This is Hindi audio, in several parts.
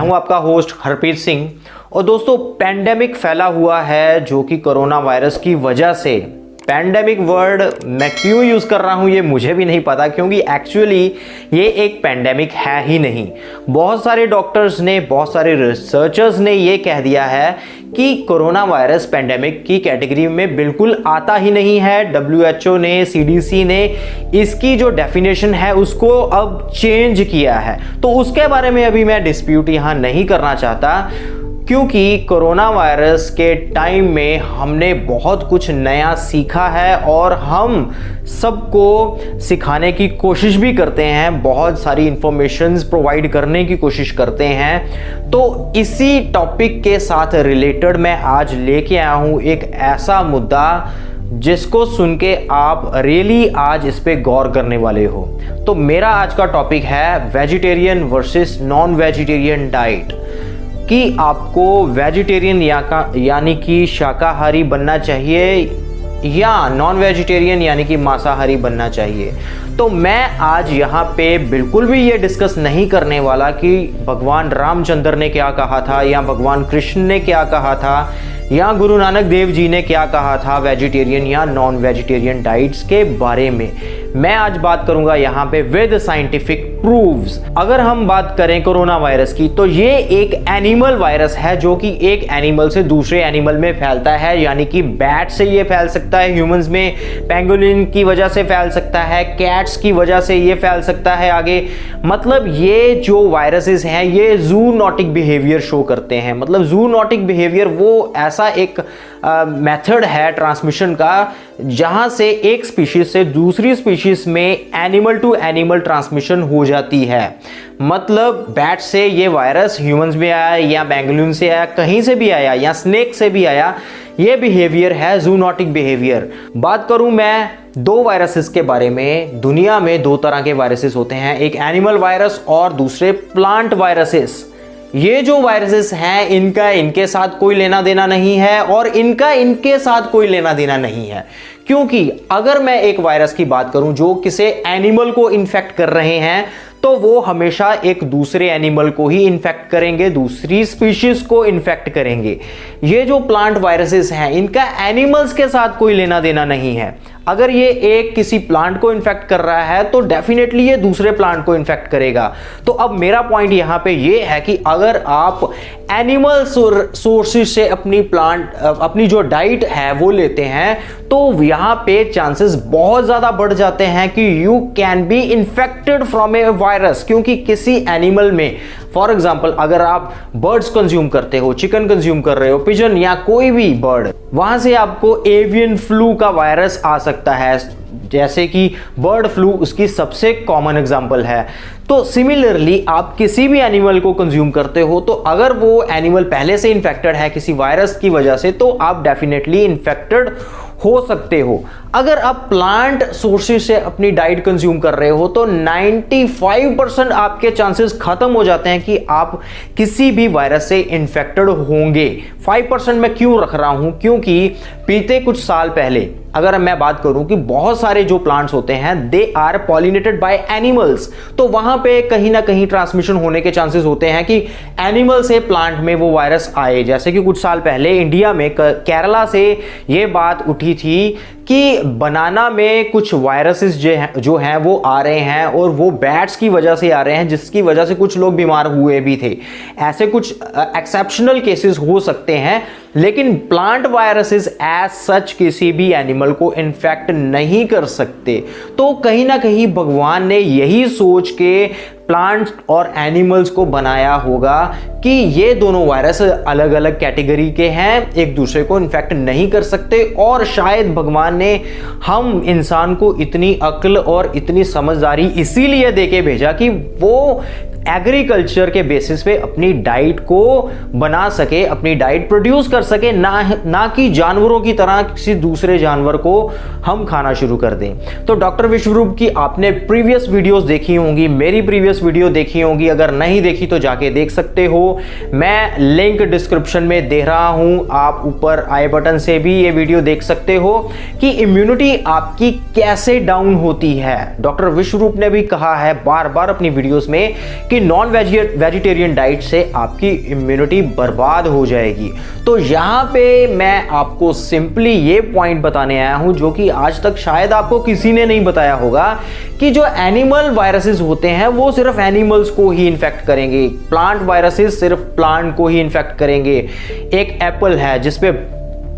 हूं आपका होस्ट हरप्रीत सिंह। और दोस्तों, पेंडेमिक फैला हुआ है जो कि कोरोना वायरस की वजह से। पेंडेमिक वर्ड मैं क्यों यूज़ कर रहा हूँ ये मुझे भी नहीं पता, क्योंकि एक्चुअली ये एक पेंडेमिक है ही नहीं। बहुत सारे डॉक्टर्स ने, बहुत सारे रिसर्चर्स ने ये कह दिया है कि कोरोना वायरस पेंडेमिक की कैटेगरी में बिल्कुल आता ही नहीं है। WHO ने, CDC ने इसकी जो डेफिनेशन है उसको अब चेंज किया है। तो उसके बारे में अभी मैं डिस्प्यूट यहाँ नहीं करना चाहता, क्योंकि कोरोना वायरस के टाइम में हमने बहुत कुछ नया सीखा है और हम सबको सिखाने की कोशिश भी करते हैं, बहुत सारी इंफॉर्मेशंस प्रोवाइड करने की कोशिश करते हैं। तो इसी टॉपिक के साथ रिलेटेड मैं आज लेके आया हूँ एक ऐसा मुद्दा जिसको सुन के आप रियली आज इस पे गौर करने वाले हो। तो मेरा आज का टॉपिक है vegetarian versus non vegetarian diet, कि आपको वेजिटेरियन यानी कि शाकाहारी बनना चाहिए या नॉन वेजिटेरियन यानी कि मांसाहारी बनना चाहिए। तो मैं आज यहाँ पे बिल्कुल भी ये डिस्कस नहीं करने वाला कि भगवान रामचंद्र ने क्या कहा था या भगवान कृष्ण ने क्या कहा था या गुरु नानक देव जी ने क्या कहा था वेजिटेरियन या नॉन वेजिटेरियन डाइट्स के बारे में। मैं आज बात करूंगा यहाँ पे विद साइंटिफिक प्रूफ्स। अगर हम बात करें कोरोना वायरस की, तो ये एक एनिमल वायरस है जो कि एक एनिमल से दूसरे एनिमल में फैलता है, यानी कि बैट से ये फैल सकता है ह्यूमंस में, पेंगोलिन की वजह से फैल सकता है, कैट्स की वजह से ये फैल सकता है आगे। मतलब ये जो वायरसेस हैं ये जूनोटिक बिहेवियर शो करते हैं। मतलब जूनोटिक बिहेवियर वो ऐसा एक मेथड है ट्रांसमिशन का जहां से एक स्पीशीज से दूसरी स्पीशीज में एनिमल टू एनिमल ट्रांसमिशन हो जाती है। मतलब बैट से ये वायरस ह्यूमंस में आया या बेंगलुरु से आया, कहीं से भी आया या स्नेक से भी आया, ये बिहेवियर है जूनोटिक बिहेवियर। बात करूं मैं दो वायरसेस के बारे में। दुनिया में दो तरह के वायरसेस होते हैं, एक एनिमल वायरस और दूसरे प्लांट वायरसेस। ये जो वायरसेस हैं इनका इनके साथ कोई लेना देना नहीं है और इनका इनके साथ कोई लेना देना नहीं है, क्योंकि अगर मैं एक वायरस की बात करूं जो किसी एनिमल को इन्फेक्ट कर रहे हैं तो वो हमेशा एक दूसरे एनिमल को ही इन्फेक्ट करेंगे, दूसरी स्पीशीज को इन्फेक्ट करेंगे। ये जो प्लांट वायरसेस हैं इनका एनिमल्स के साथ कोई लेना देना नहीं है। अगर ये एक किसी प्लांट को इन्फेक्ट कर रहा है तो डेफिनेटली ये दूसरे प्लांट को इन्फेक्ट करेगा। तो अब मेरा पॉइंट यहां पे ये है कि अगर आप एनिमल सोर्सेज से अपनी जो डाइट है वो लेते हैं तो यहां पे चांसेस बहुत ज्यादा बढ़ जाते हैं कि you can be infected from A virus. क्योंकि किसी एनिमल में, फॉर एग्जाम्पल अगर आप बर्ड्स कंज्यूम करते हो, चिकन कंज्यूम कर रहे हो, पिजन या कोई भी बर्ड, वहां से आपको एवियन फ्लू का वायरस आ सकता है, जैसे कि बर्ड फ्लू उसकी सबसे कॉमन एग्जांपल है। तो सिमिलरली आप किसी भी एनिमल को कंज्यूम करते हो तो अगर वो एनिमल पहले से इन्फेक्टेड है किसी वायरस की वजह से तो आप डेफिनेटली इन्फेक्टेड हो सकते हो। अगर आप प्लांट सोर्सेज से अपनी डाइट कंज्यूम कर रहे हो तो 95% आपके चांसेस खत्म हो जाते हैं कि आप किसी भी वायरस से इन्फेक्टेड होंगे। 5% मैं क्यों रख रहा हूं, क्योंकि बीते कुछ साल पहले अगर मैं बात करूं कि बहुत सारे जो प्लांट्स होते हैं they are pollinated by animals, तो वहां पे कहीं ना कहीं ट्रांसमिशन होने के चांसेस होते हैं कि एनिमल से प्लांट में वो वायरस आए। जैसे कि कुछ साल पहले इंडिया में केरला से ये बात उठी थी कि बनाना में कुछ वायरसेस जो हैं वो आ रहे हैं और वो बैट्स की वजह से आ रहे हैं, जिसकी वजह से कुछ लोग बीमार हुए भी थे। ऐसे कुछ एक्सेप्शनल केसेस हो सकते हैं, लेकिन प्लांट वायरसेस एज सच किसी भी एनिमल को इन्फेक्ट नहीं कर सकते। तो कहीं ना कहीं भगवान ने यही सोच के प्लांट्स और एनिमल्स को बनाया होगा कि ये दोनों वायरस अलग अलग कैटेगरी के हैं, एक दूसरे को इन्फेक्ट नहीं कर सकते। और शायद भगवान ने हम इंसान को इतनी अक्ल और इतनी समझदारी इसीलिए देके भेजा कि वो एग्रीकल्चर के बेसिस पे अपनी डाइट को बना सके, अपनी डाइट प्रोड्यूस कर सके, ना कि जानवरों की तरह किसी दूसरे जानवर को हम खाना शुरू कर दें। तो डॉक्टर विश्वरूप की आपने प्रीवियस वीडियोस देखी होंगी, मेरी प्रीवियस वीडियो देखी होंगी, अगर नहीं देखी तो जाके देख सकते हो। मैं लिंक डिस्क्रिप्शन में दे रहा हूं, आप ऊपर आई बटन से भी ये वीडियो देख सकते हो कि इम्यूनिटी आपकी कैसे डाउन होती है। डॉक्टर विश्वरूप ने भी कहा है बार बार अपनी वीडियोस में कि नॉन वेजिटेरियन डाइट से आपकी इम्यूनिटी बर्बाद हो जाएगी। तो यहां पे मैं आपको सिंपली ये पॉइंट बताने आया हूं जो कि आज तक शायद आपको किसी ने नहीं बताया होगा कि जो एनिमल वायरसेस होते हैं वो सिर्फ एनिमल्स को ही इन्फेक्ट करेंगे, प्लांट वायरसेस सिर्फ प्लांट को ही इन्फेक्ट करेंगे। एक एप्पल है जिसपे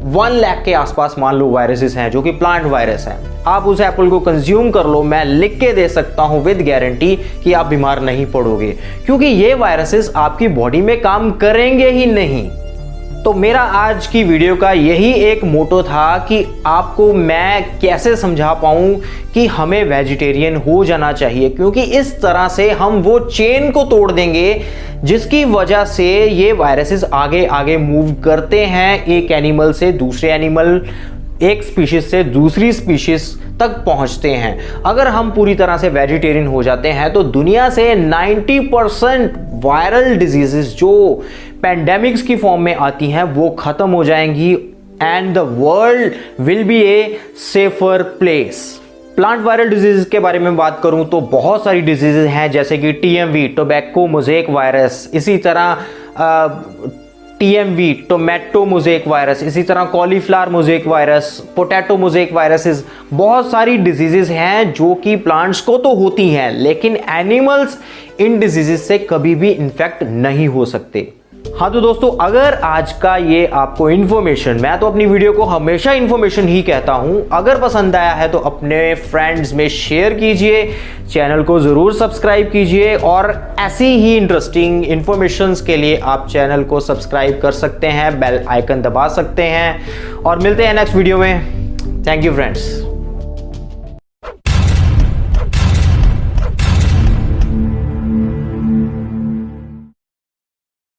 1 लाख के आसपास मान लो वायरसेस हैं जो कि प्लांट वायरस है, आप उस एप्पल को कंज्यूम कर लो, मैं लिख के दे सकता हूं विद गारंटी कि आप बीमार नहीं पड़ोगे, क्योंकि ये वायरसेस आपकी बॉडी में काम करेंगे ही नहीं। तो मेरा आज की वीडियो का यही एक मोटो था कि आपको मैं कैसे समझा पाऊं कि हमें वेजिटेरियन हो जाना चाहिए, क्योंकि इस तरह से हम वो चेन को तोड़ देंगे जिसकी वजह से ये वायरसेस आगे आगे मूव करते हैं, एक एनिमल से दूसरे एनिमल, एक स्पीशीज से दूसरी स्पीशीज तक पहुंचते हैं। अगर हम पूरी तरह से वेजिटेरियन हो जाते हैं तो दुनिया से 90% वायरल डिजीजेस जो पैंडेमिक्स की फॉर्म में आती हैं वो खत्म हो जाएंगी and the world will be A safer place. Plant viral disease के बारे में बात करूं तो बहुत सारी डिजीजेस हैं जैसे कि TMV टोबैको मोज़ेक वायरस, इसी तरह TMV टोमेटो मोज़ेक वायरस, इसी तरह cauliflower mosaic virus, potato mosaic viruses, बहुत सारी डिजीजेस हैं जो कि प्लांट्स को तो होती हैं लेकिन एनिमल्स इन डिजीजेस से कभी भी इन्फेक्ट नहीं हो सकते। हाँ तो दोस्तों, अगर आज का ये आपको इन्फॉर्मेशन, मैं तो अपनी वीडियो को हमेशा इन्फॉर्मेशन ही कहता हूं, अगर पसंद आया है तो अपने फ्रेंड्स में शेयर कीजिए, चैनल को जरूर सब्सक्राइब कीजिए और ऐसी ही इंटरेस्टिंग इन्फॉर्मेशंस के लिए आप चैनल को सब्सक्राइब कर सकते हैं, बेल आइकन दबा सकते हैं और मिलते हैं नेक्स्ट वीडियो में। Thank you friends.